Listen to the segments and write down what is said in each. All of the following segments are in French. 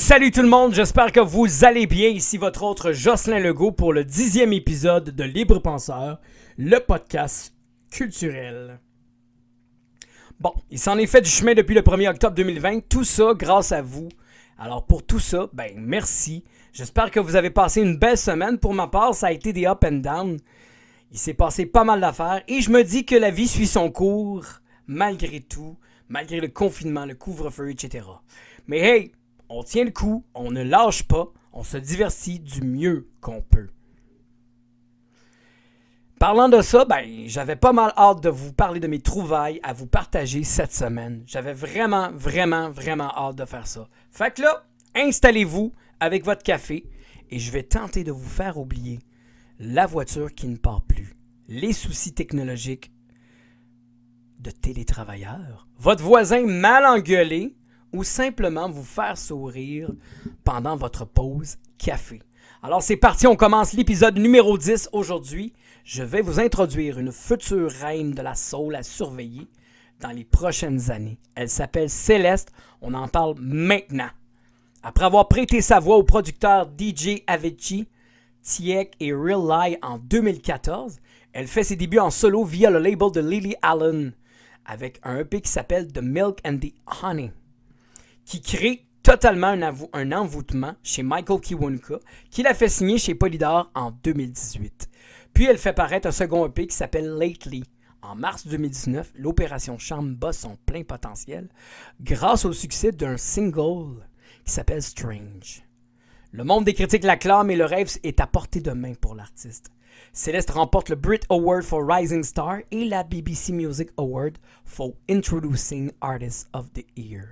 Salut tout le monde, j'espère que vous allez bien. Ici votre autre Jocelyn Legault pour le 10e épisode de Libre Penseur, le podcast culturel. Bon, il s'en est fait du chemin depuis le 1er octobre 2020, tout ça grâce à vous. Alors pour tout ça, merci. J'espère que vous avez passé une belle semaine. Pour ma part, ça a été des up and down. Il s'est passé pas mal d'affaires et je me dis que la vie suit son cours malgré tout, malgré le confinement, le couvre-feu, etc. Mais hey, on tient le coup, on ne lâche pas, on se divertit du mieux qu'on peut. Parlant de ça, j'avais pas mal hâte de vous parler de mes trouvailles à vous partager cette semaine. J'avais vraiment hâte de faire ça. Fait que là, installez-vous avec votre café et je vais tenter de vous faire oublier la voiture qui ne part plus, les soucis technologiques de télétravailleurs, votre voisin mal engueulé ou simplement vous faire sourire pendant votre pause café. Alors c'est parti, on commence l'épisode numéro 10 aujourd'hui. Je vais vous introduire une future reine de la soul à surveiller dans les prochaines années. Elle s'appelle Céleste, on en parle maintenant. Après avoir prêté sa voix au producteur DJ Avicii, Tiek et Real Lie en 2014, elle fait ses débuts en solo via le label de Lily Allen avec un EP qui s'appelle The Milk and the Honey, qui crée totalement un envoûtement chez Michael Kiwanuka, qui l'a fait signer chez Polydor en 2018. Puis elle fait paraître un second EP qui s'appelle Lately. En mars 2019, l'opération Charme bat son plein potentiel grâce au succès d'un single qui s'appelle Strange. Le monde des critiques l'acclame et le rêve est à portée de main pour l'artiste. Céleste remporte le Brit Award for Rising Star et la BBC Music Award for Introducing Artist of the Year.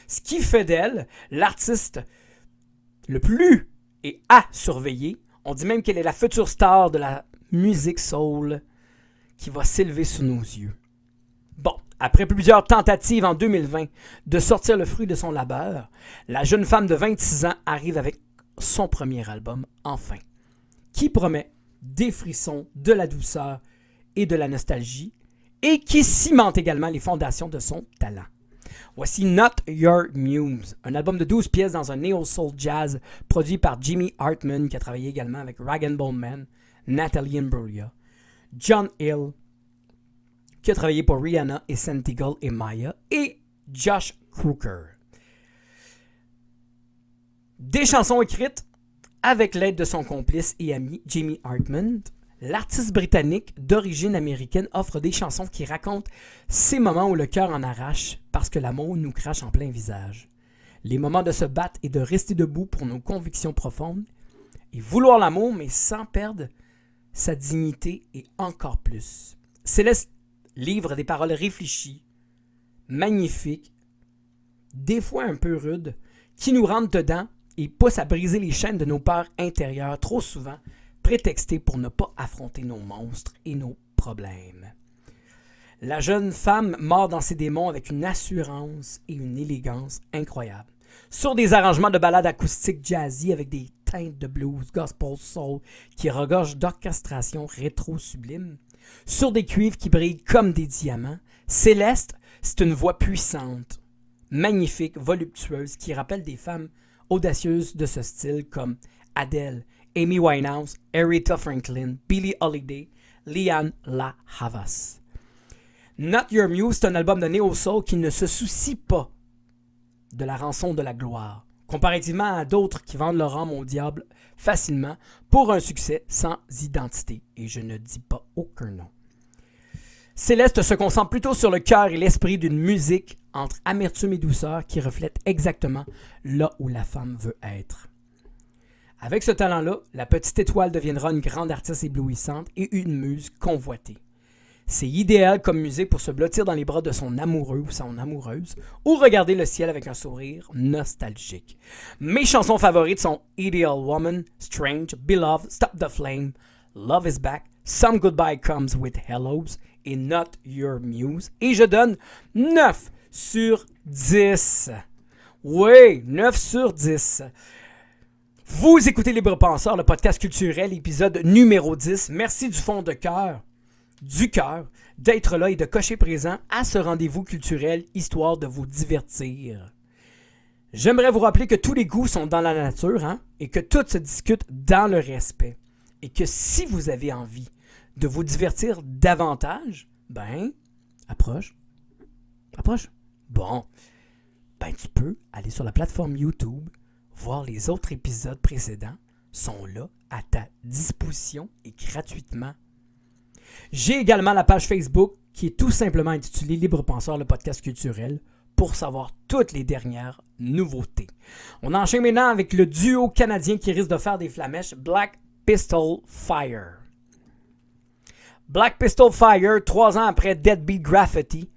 Ce qui fait d'elle l'artiste le plus et à surveiller. On dit même qu'elle est la future star de la musique soul qui va s'élever sous nos yeux. Bon, après plusieurs tentatives en 2020 de sortir le fruit de son labeur, la jeune femme de 26 ans arrive avec son premier album, enfin, qui promet des frissons, de la douceur et de la nostalgie, et qui cimente également les fondations de son talent. Voici Not Your Muse, un album de 12 pièces dans un neo-soul jazz produit par Jimmy Hartman, qui a travaillé également avec Rag & Bone Man, Natalie Imbruglia, John Hill, qui a travaillé pour Rihanna et Santiago et Maya, et Josh Crooker. Des chansons écrites avec l'aide de son complice et ami Jimmy Hartman. L'artiste britannique d'origine américaine offre des chansons qui racontent ces moments où le cœur en arrache parce que l'amour nous crache en plein visage. Les moments de se battre et de rester debout pour nos convictions profondes et vouloir l'amour mais sans perdre sa dignité et encore plus. Céleste livre des paroles réfléchies, magnifiques, des fois un peu rudes, qui nous rentrent dedans et poussent à briser les chaînes de nos peurs intérieures trop souvent prétextés pour ne pas affronter nos monstres et nos problèmes. La jeune femme mord dans ses démons avec une assurance et une élégance incroyables. Sur des arrangements de ballades acoustiques jazzy avec des teintes de blues, gospel, soul qui regorgent d'orchestration rétro-sublime. Sur des cuivres qui brillent comme des diamants, Céleste, c'est une voix puissante, magnifique, voluptueuse qui rappelle des femmes audacieuses de ce style comme Adele, Amy Winehouse, Aretha Franklin, Billie Holiday, Lianne La Havas. Not Your Muse, c'est un album de néo-soul qui ne se soucie pas de la rançon de la gloire, comparativement à d'autres qui vendent leur âme au diable facilement pour un succès sans identité, et je ne dis pas aucun nom. Céleste se concentre plutôt sur le cœur et l'esprit d'une musique entre amertume et douceur qui reflète exactement là où la femme veut être. Avec ce talent-là, la petite étoile deviendra une grande artiste éblouissante et une muse convoitée. C'est idéal comme musée pour se blottir dans les bras de son amoureux ou son amoureuse ou regarder le ciel avec un sourire nostalgique. Mes chansons favorites sont Ideal Woman, Strange, Beloved, Stop the Flame, Love is Back, Some Goodbye Comes with Hellos et Not Your Muse. Et je donne 9 sur 10. Oui, 9 sur 10. Vous écoutez Libre Penseur, le podcast culturel, épisode numéro 10. Merci du fond de cœur, d'être là et de cocher présent à ce rendez-vous culturel, histoire de vous divertir. J'aimerais vous rappeler que tous les goûts sont dans la nature, hein, et que tout se discute dans le respect. Et que si vous avez envie de vous divertir davantage, ben, approche. Bon, ben tu peux aller sur la plateforme YouTube, voir les autres épisodes précédents, sont là à ta disposition et gratuitement. J'ai également la page Facebook qui est tout simplement intitulée Libre Penseur, le podcast culturel, pour savoir toutes les dernières nouveautés. On enchaîne maintenant avec le duo canadien qui risque de faire des flamèches, Black Pistol Fire. Black Pistol Fire, 3 ans après Deadbeat Graffiti,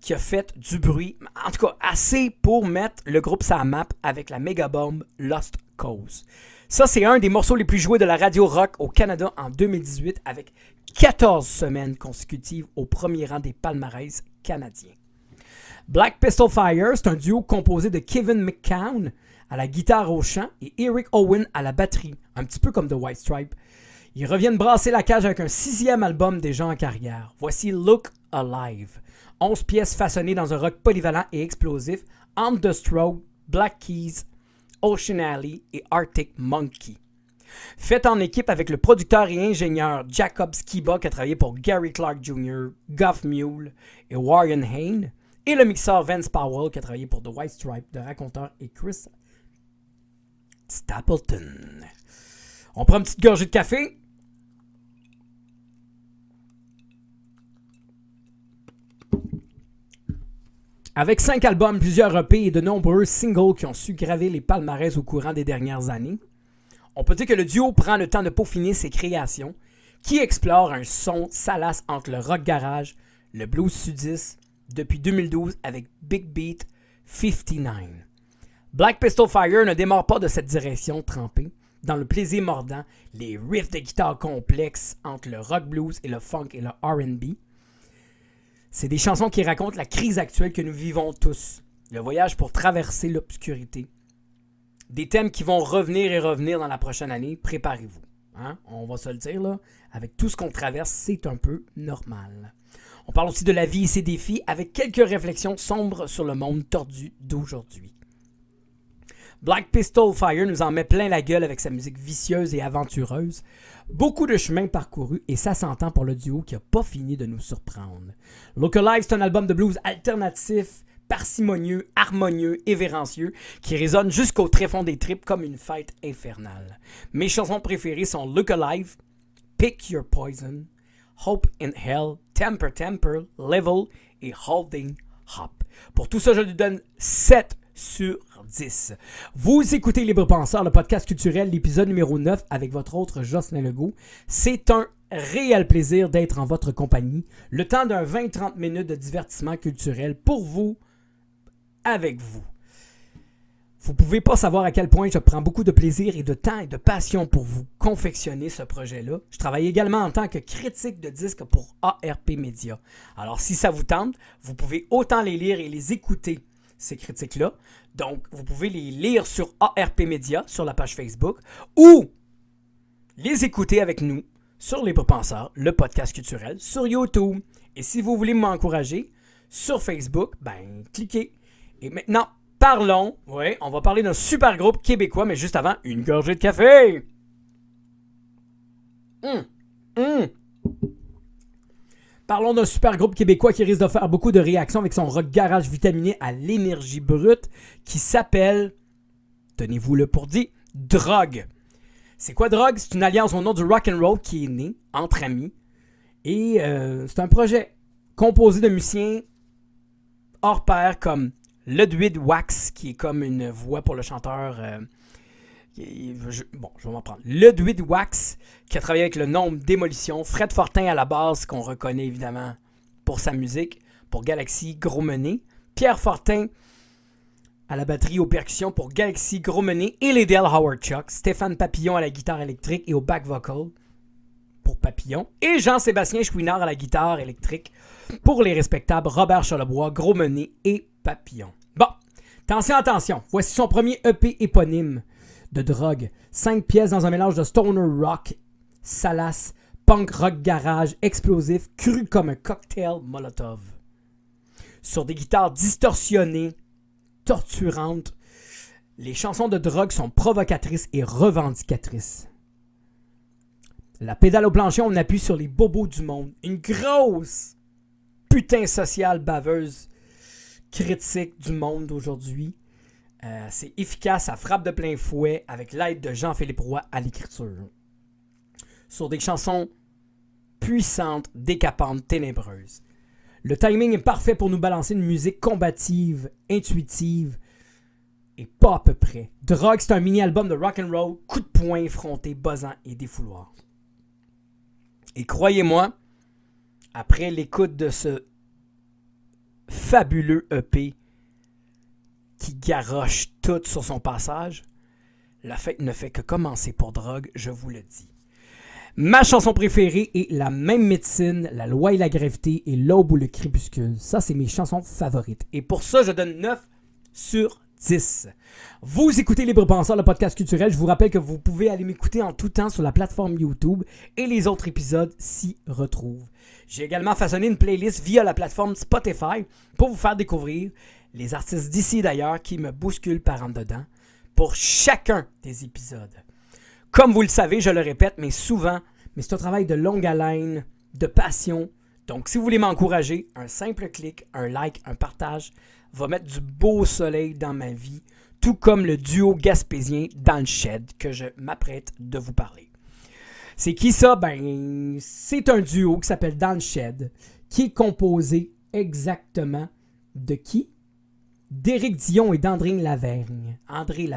qui a fait du bruit, en tout cas assez pour mettre le groupe sur la map avec la mégabombe Lost Cause. Ça, c'est un des morceaux les plus joués de la radio rock au Canada en 2018 avec 14 semaines consécutives au premier rang des palmarès canadiens. Black Pistol Fire, c'est un duo composé de Kevin McCown à la guitare au chant et Eric Owen à la batterie, un petit peu comme The White Stripe. Ils reviennent brasser la cage avec un 6e album déjà en carrière. Voici Look Alive. 11 pièces façonnées dans un rock polyvalent et explosif, On the Stroke, Black Keys, Ocean Alley et Arctic Monkey. Fait en équipe avec le producteur et ingénieur Jacob Skiba qui a travaillé pour Gary Clark Jr., Goff Mule et Warren Hayne, et le mixeur Vince Powell qui a travaillé pour The White Stripe, The Raconteur et Chris Stapleton. On prend une petite gorgée de café. Avec 5 albums, plusieurs EP et de nombreux singles qui ont su graver les palmarès au courant des dernières années, on peut dire que le duo prend le temps de peaufiner ses créations, qui explorent un son salace entre le rock garage, le blues sudiste, depuis 2012 avec Big Beat 59. Black Pistol Fire ne démarre pas de cette direction trempée, dans le plaisir mordant, les riffs de guitare complexes entre le rock blues et le funk et le R&B. C'est des chansons qui racontent la crise actuelle que nous vivons tous, le voyage pour traverser l'obscurité. Des thèmes qui vont revenir et revenir dans la prochaine année, préparez-vous. Hein? On va se le dire, là, avec tout ce qu'on traverse, c'est un peu normal. On parle aussi de la vie et ses défis, avec quelques réflexions sombres sur le monde tordu d'aujourd'hui. Black Pistol Fire nous en met plein la gueule avec sa musique vicieuse et aventureuse. Beaucoup de chemin parcouru et ça s'entend pour le duo qui n'a pas fini de nous surprendre. Look Alive, c'est un album de blues alternatif, parcimonieux, harmonieux et vérancieux qui résonne jusqu'au tréfonds des tripes comme une fête infernale. Mes chansons préférées sont Look Alive, Pick Your Poison, Hope in Hell, Temper Temper, Level et Holding Hop. Pour tout ça, je lui donne 7 sur 10. Vous écoutez Libre Penseur, le podcast culturel, l'épisode numéro 9 avec votre autre Jocelyn Legault. C'est un réel plaisir d'être en votre compagnie. Le temps d'un 20-30 minutes de divertissement culturel pour vous, avec vous. Vous ne pouvez pas savoir à quel point je prends beaucoup de plaisir et de temps et de passion pour vous confectionner ce projet-là. Je travaille également en tant que critique de disques pour ARP Media. Alors, si ça vous tente, vous pouvez autant les lire et les écouter, ces critiques-là. Donc, vous pouvez les lire sur ARP Media, sur la page Facebook, ou les écouter avec nous sur Libre Penseur, le podcast culturel, sur YouTube. Et si vous voulez m'encourager sur Facebook, ben, cliquez. Et maintenant, parlons, on va parler d'un super groupe québécois, mais juste avant, une gorgée de café. Parlons d'un super groupe québécois qui risque de faire beaucoup de réactions avec son rock garage vitaminé à l'énergie brute qui s'appelle, tenez-vous-le pour dit, Drogue. C'est quoi Drogue? C'est une alliance au nom du rock and roll qui est né entre amis. Et c'est un projet composé de musiciens hors pair comme Ludwig Wax, qui est comme une voix pour le chanteur... je vais m'en prendre. Ludwig Wax, qui a travaillé avec le Nombre Démolition. Fred Fortin à la base, qu'on reconnaît évidemment pour sa musique, pour Galaxy Gros Mené. Pierre Fortin à la batterie aux percussions pour Galaxy Gros Mené et les Dale Howard Chuck. Stéphane Papillon à la guitare électrique et au back vocal pour Papillon. Et Jean-Sébastien Chouinard à la guitare électrique pour les respectables Robert Charlebois, Gros Mené et Papillon. Bon, attention, voici son premier EP éponyme de Drogue. 5 pièces dans un mélange de stoner rock, salace, punk rock garage, explosif, cru comme un cocktail Molotov. Sur des guitares distorsionnées, torturantes, Les chansons de drogue sont provocatrices et revendicatrices. La pédale au plancher, on appuie sur les bobos du monde. Une grosse putain sociale baveuse critique du monde d'aujourd'hui. C'est efficace, ça frappe de plein fouet avec l'aide de Jean-Philippe Roy à l'écriture. Sur des chansons puissantes, décapantes, ténébreuses. Le timing est parfait pour nous balancer une musique combative, intuitive et pas à peu près. Drogue, c'est un mini-album de rock'n'roll, coup de poing effronté, buzzant et défouloir. Et croyez-moi, après l'écoute de ce fabuleux EP qui garoche tout sur son passage, la fête ne fait que commencer pour Drogue, je vous le dis. Ma chanson préférée est La même médecine, La loi et la gravité et L'aube ou le crépuscule. Ça, c'est mes chansons favorites. Et pour ça, je donne 9 sur 10. Vous écoutez Libre Penseur, le podcast culturel. Je vous rappelle que vous pouvez aller m'écouter en tout temps sur la plateforme YouTube et les autres épisodes s'y retrouvent. J'ai également façonné une playlist via la plateforme Spotify pour vous faire découvrir les artistes d'ici et d'ailleurs qui me bousculent par en dedans pour chacun des épisodes. Comme vous le savez, je le répète, mais souvent, c'est un travail de longue haleine, de passion. Donc, si vous voulez m'encourager, un simple clic, un like, un partage va mettre du beau soleil dans ma vie, tout comme le duo gaspésien Dans le Shed que je m'apprête de vous parler. C'est qui ça? Ben, c'est un duo qui s'appelle Dans le Shed, qui est composé exactement de qui? D'Éric Dion et d'André Lavergne. Après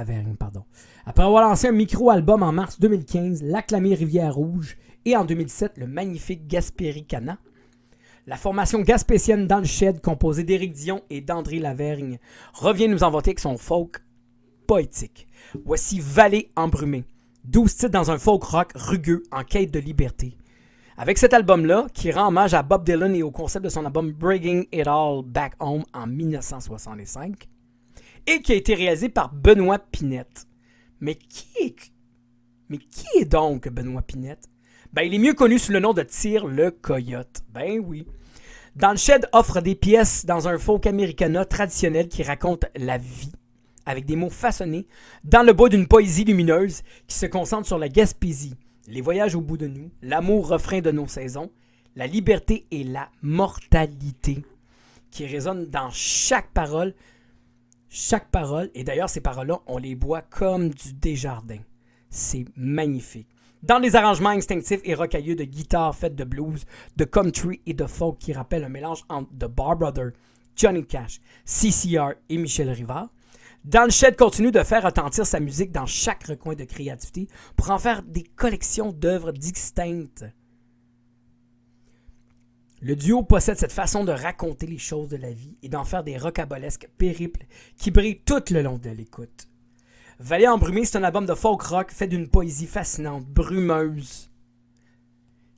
avoir lancé un micro-album en mars 2015, l'acclamé Rivière-Rouge, et en 2007, le magnifique Gaspéricana, la formation gaspésienne Dans le Shed, composée d'Éric Dion et d'André Lavergne, revient nous envoûter avec son folk poétique. Voici Vallée embrumée, 12 titres dans un folk rock rugueux en quête de liberté. Avec cet album-là, qui rend hommage à Bob Dylan et au concept de son album Bringing It All Back Home en 1965, et qui a été réalisé par Benoît Pinette. Mais qui est donc Benoît Pinette? Ben, il est mieux connu sous le nom de Tyr le Coyote. Ben oui. Dans le Shed offre des pièces dans un folk americana traditionnel qui raconte la vie, avec des mots façonnés dans le bois d'une poésie lumineuse qui se concentre sur la Gaspésie, les voyages au bout de nous, l'amour refrain de nos saisons, la liberté et la mortalité, qui résonnent dans chaque parole, et d'ailleurs ces paroles-là, on les boit comme du Desjardins. C'est magnifique. Dans les arrangements instinctifs et rocailleux de guitare faites de blues, de country et de folk qui rappellent un mélange entre The Bar Brothers, Johnny Cash, CCR et Michel Rivard, Dans le Shed continue de faire retentir sa musique dans chaque recoin de créativité pour en faire des collections d'œuvres distinctes. Le duo possède cette façon de raconter les choses de la vie et d'en faire des rocambolesques périples qui brillent tout le long de l'écoute. Vallée embrumée, c'est un album de folk rock fait d'une poésie fascinante, brumeuse,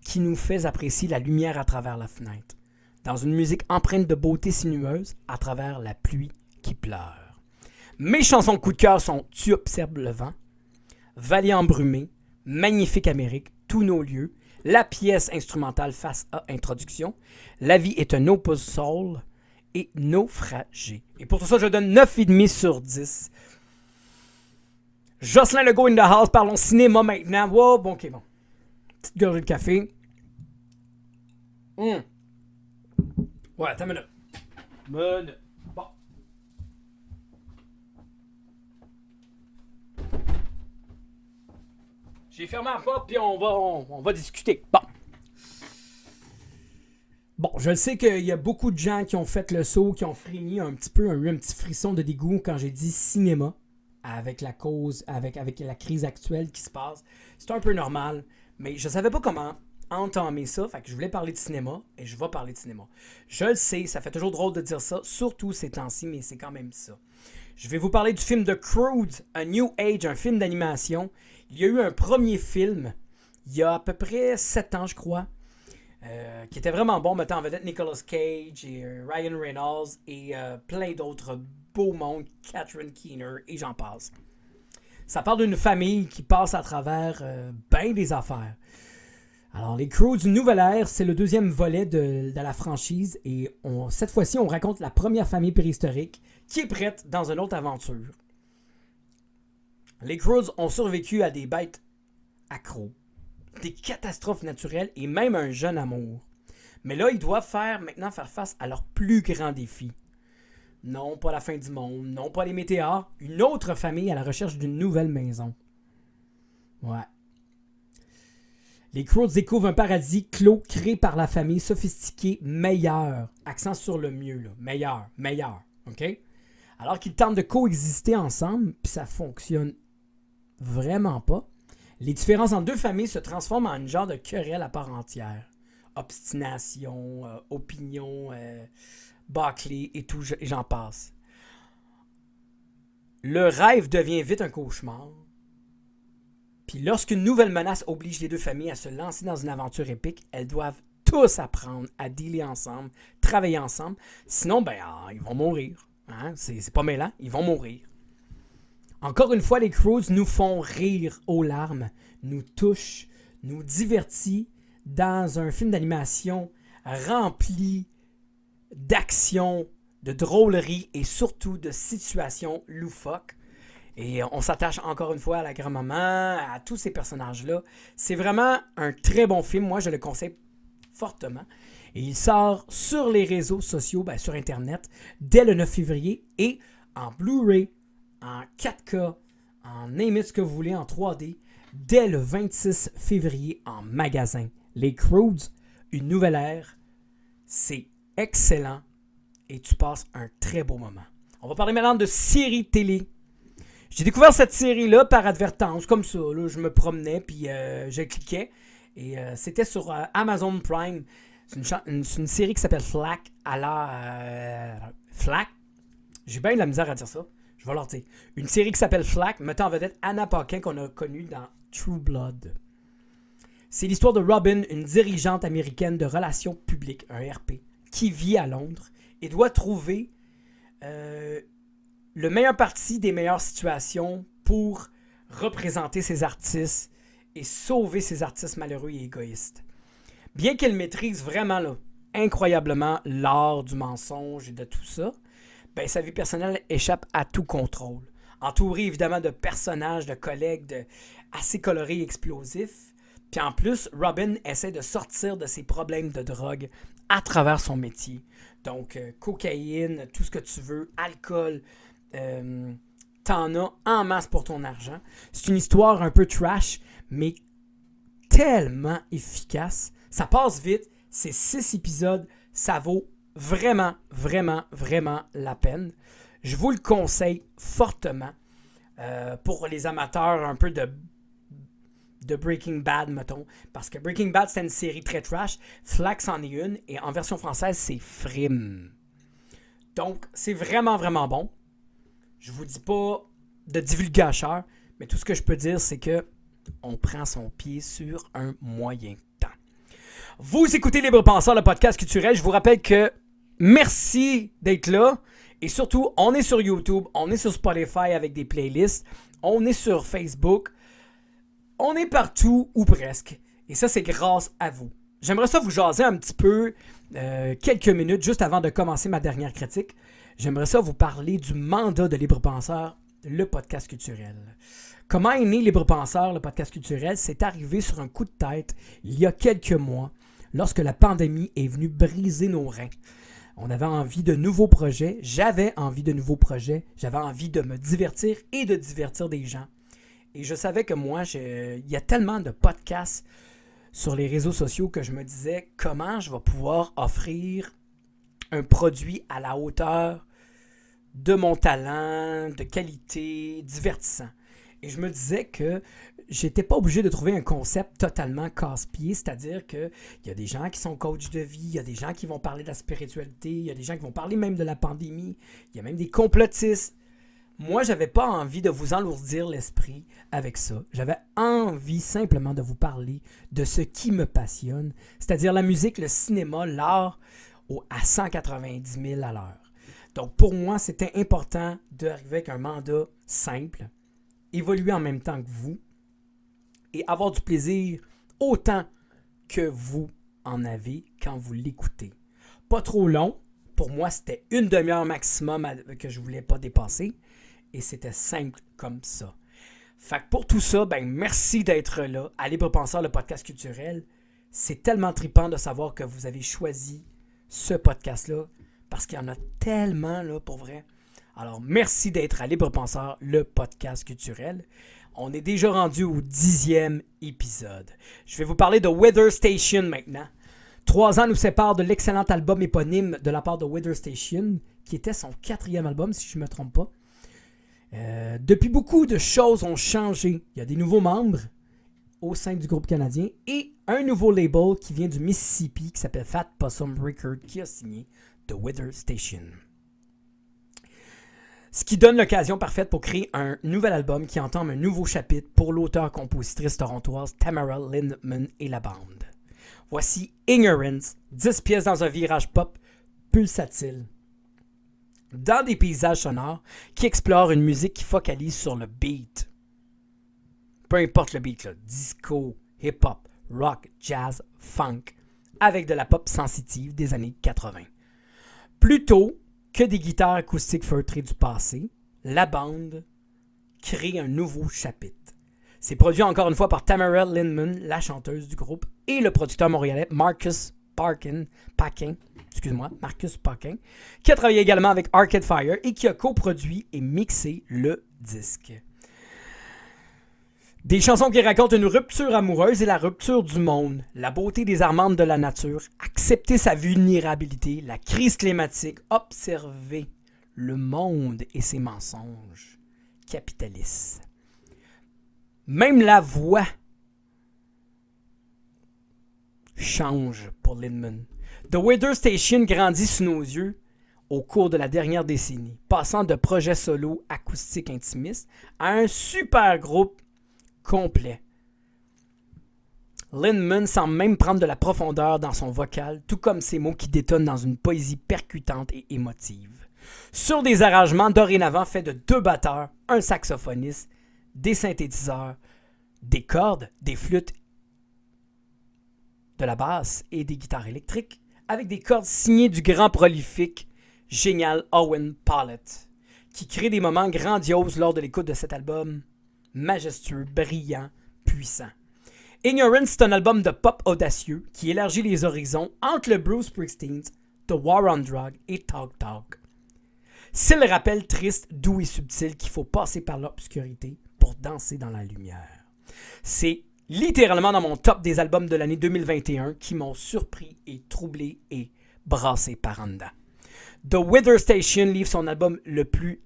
qui nous fait apprécier la lumière à travers la fenêtre, dans une musique empreinte de beauté sinueuse à travers la pluie qui pleure. Mes chansons de coup de cœur sont Tu observes le vent, Vallée embrumée, Magnifique Amérique, Tous nos lieux, la pièce instrumentale Face à Introduction, La vie est un opus soul et Naufragé. Et pour tout ça, je donne 9,5 sur 10. Jocelyn Legault in the house, parlons cinéma maintenant. Wow, bon, ok, bon. Petite gorgée de café. Ouais, attends une minute. Bon. J'ai fermé la porte, puis on va discuter. Bon, je sais qu'il y a beaucoup de gens qui ont fait le saut, qui ont frémi un petit peu, eu un petit frisson de dégoût quand j'ai dit cinéma, avec la crise actuelle qui se passe. C'est un peu normal, mais je savais pas comment entamer ça, fait que je voulais parler de cinéma, et je vais parler de cinéma. Je le sais, ça fait toujours drôle de dire ça, surtout ces temps-ci, mais c'est quand même ça. Je vais vous parler du film The Croods, A New Age, un film d'animation. Il y a eu un premier film, il y a à peu près 7 ans, je crois, qui était vraiment bon, mettant en vedette Nicolas Cage et Ryan Reynolds et plein d'autres beaux mondes, Catherine Keener et j'en passe. Ça parle d'une famille qui passe à travers bien des affaires. Alors, les Croods du Nouvel Ère, c'est le deuxième volet de la franchise et cette fois-ci, on raconte la première famille préhistorique qui est prête dans une autre aventure. Les Croods ont survécu à des bêtes accros, des catastrophes naturelles et même un jeune amour. Mais là, ils doivent maintenant faire face à leur plus grand défi. Non, pas la fin du monde, non, pas les météores, une autre famille à la recherche d'une nouvelle maison. Ouais. Les Croods découvrent un paradis clos créé par la famille sophistiquée meilleure. Accent sur le mieux, là. Meilleur. OK? Alors qu'ils tentent de coexister ensemble, puis ça fonctionne vraiment pas, les différences entre deux familles se transforment en une genre de querelle à part entière. Obstination, opinion, bâclé et tout, et j'en passe. Le rêve devient vite un cauchemar. Puis lorsqu'une nouvelle menace oblige les deux familles à se lancer dans une aventure épique, elles doivent tous apprendre à dealer ensemble, travailler ensemble. Sinon, ils vont mourir. Hein? C'est pas mêlant, ils vont mourir. Encore une fois, les Croods nous font rire aux larmes, nous touchent, nous divertissent dans un film d'animation rempli d'action, de drôlerie et surtout de situations loufoques. Et on s'attache encore une fois à la grand-maman, à tous ces personnages-là. C'est vraiment un très bon film. Moi, je le conseille fortement. Et il sort sur les réseaux sociaux, sur Internet, dès le 9 février et en Blu-ray, en 4K, en name it ce que vous voulez, en 3D, dès le 26 février en magasin. Les Croods, une nouvelle ère, c'est excellent et tu passes un très beau moment. On va parler maintenant de séries télé. J'ai découvert cette série-là par advertence, comme ça. Là, je me promenais, puis je cliquais. Et c'était sur Amazon Prime. C'est une série qui s'appelle Flack. Flack? J'ai bien de la misère à dire ça. Je vais leur dire. Une série qui s'appelle Flack, mettant en vedette Anna Paquin, qu'on a connue dans True Blood. C'est l'histoire de Robin, une dirigeante américaine de relations publiques, un RP, qui vit à Londres et doit trouver le meilleur parti des meilleures situations pour représenter ses artistes et sauver ces artistes malheureux et égoïstes. Bien qu'elle maîtrise vraiment incroyablement l'art du mensonge et de tout ça, sa vie personnelle échappe à tout contrôle. Entourée évidemment de personnages, de collègues assez colorés et explosifs. Puis en plus, Robin essaie de sortir de ses problèmes de drogue à travers son métier. Donc, cocaïne, tout ce que tu veux, alcool, t'en as en masse pour ton argent. C'est une histoire un peu trash, mais tellement efficace. Ça passe vite, c'est 6 épisodes, ça vaut vraiment, vraiment, vraiment la peine. Je vous le conseille fortement pour les amateurs un peu de Breaking Bad, mettons. Parce que Breaking Bad, c'est une série très trash. Flax en est une, et en version française, c'est Frime. Donc, c'est vraiment, vraiment bon. Je vous dis pas de divulgateur, mais tout ce que je peux dire, c'est que on prend son pied sur un moyen temps. Vous écoutez Libre Penseur, le podcast culturel. Je vous rappelle que merci d'être là. Et surtout, on est sur YouTube, on est sur Spotify avec des playlists, on est sur Facebook, on est partout ou presque. Et ça, c'est grâce à vous. J'aimerais ça vous jaser un petit peu, quelques minutes, juste avant de commencer ma dernière critique. J'aimerais ça vous parler du mandat de Libre Penseur, le podcast culturel. Comment est né Libre Penseur, le podcast culturel? C'est arrivé sur un coup de tête il y a quelques mois, lorsque la pandémie est venue briser nos reins. On avait envie de nouveaux projets, j'avais envie de nouveaux projets, j'avais envie de me divertir et de divertir des gens. Et je savais que moi, il y a tellement de podcasts sur les réseaux sociaux que je me disais comment je vais pouvoir offrir un produit à la hauteur de mon talent, de qualité, divertissant. Et je me disais que j'étais pas obligé de trouver un concept totalement casse-pied, c'est-à-dire qu'il y a des gens qui sont coachs de vie, il y a des gens qui vont parler de la spiritualité, il y a des gens qui vont parler même de la pandémie, il y a même des complotistes. Moi, j'avais pas envie de vous enlourdir l'esprit avec ça. J'avais envie simplement de vous parler de ce qui me passionne, c'est-à-dire la musique, le cinéma, l'art à 190 000 à l'heure. Donc, pour moi, c'était important d'arriver avec un mandat simple, évoluer en même temps que vous et avoir du plaisir autant que vous en avez quand vous l'écoutez. Pas trop long. Pour moi, c'était 1 demi-heure maximum que je ne voulais pas dépasser. Et c'était simple comme ça. Fait que pour tout ça, ben merci d'être là à Libre Penseur, le podcast culturel. C'est tellement trippant de savoir que vous avez choisi ce podcast-là parce qu'il y en a tellement là pour vrai. Alors merci d'être à Libre Penseur, le podcast culturel. On est déjà rendu au 10e épisode. Je vais vous parler de Weather Station maintenant. 3 ans nous séparent de l'excellent album éponyme de la part de Weather Station, qui était son 4e album, si je ne me trompe pas. Depuis, beaucoup de choses ont changé. Il y a des nouveaux membres au sein du groupe canadien et un nouveau label qui vient du Mississippi qui s'appelle Fat Possum Records qui a signé The Weather Station. Ce qui donne l'occasion parfaite pour créer un nouvel album qui entame un nouveau chapitre pour l'auteure-compositrice torontoise Tamara Lindman et la bande. Voici Ignorance, 10 pièces dans un virage pop pulsatile, dans des paysages sonores qui explorent une musique qui focalise sur le beat. Peu importe le beat, là, disco, hip-hop, rock, jazz, funk, avec de la pop sensitive des années 80. Plutôt que des guitares acoustiques feutrées du passé, la bande crée un nouveau chapitre. C'est produit encore une fois par Tamara Lindman, la chanteuse du groupe, et le producteur montréalais Marcus Paquin, qui a travaillé également avec Arcade Fire et qui a coproduit et mixé le disque. Des chansons qui racontent une rupture amoureuse et la rupture du monde, la beauté désarmante de la nature, accepter sa vulnérabilité, la crise climatique, observer le monde et ses mensonges capitalistes. Même la voix change pour Lindman. The Weather Station grandit sous nos yeux au cours de la dernière décennie, passant de projets solo acoustiques intimistes à un super groupe complet. Lindman semble même prendre de la profondeur dans son vocal, tout comme ses mots qui détonnent dans une poésie percutante et émotive. Sur des arrangements dorénavant faits de 2 batteurs, un saxophoniste, des synthétiseurs, des cordes, des flûtes, de la basse et des guitares électriques, avec des cordes signées du grand prolifique, génial Owen Pallett, qui crée des moments grandioses lors de l'écoute de cet album, majestueux, brillant, puissant. Ignorance, c'est un album de pop audacieux qui élargit les horizons entre le Bruce Springsteen, The War on Drugs et Talk Talk. C'est le rappel triste, doux et subtil qu'il faut passer par l'obscurité pour danser dans la lumière. C'est littéralement dans mon top des albums de l'année 2021 qui m'ont surpris et troublé et brassé par en dedans. The Weather Station livre son album le plus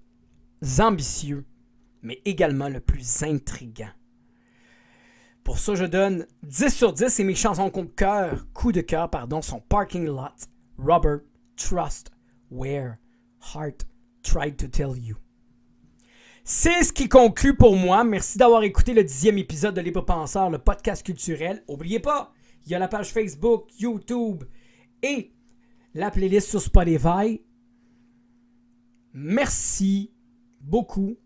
ambitieux, mais également le plus intriguant. Pour ça, je donne 10 sur 10 et mes chansons coup de cœur, sont Parking Lot, Robert, Trust, Where, Heart, Tried to Tell You. C'est ce qui conclut pour moi. Merci d'avoir écouté le 10e épisode de Libre Penseur, le podcast culturel. N'oubliez pas, il y a la page Facebook, YouTube et la playlist sur Spotify. Merci beaucoup.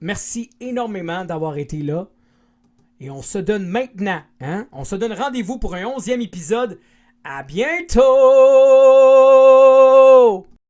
Merci énormément d'avoir été là. Et on se donne maintenant, on se donne rendez-vous pour un 11e épisode. À bientôt!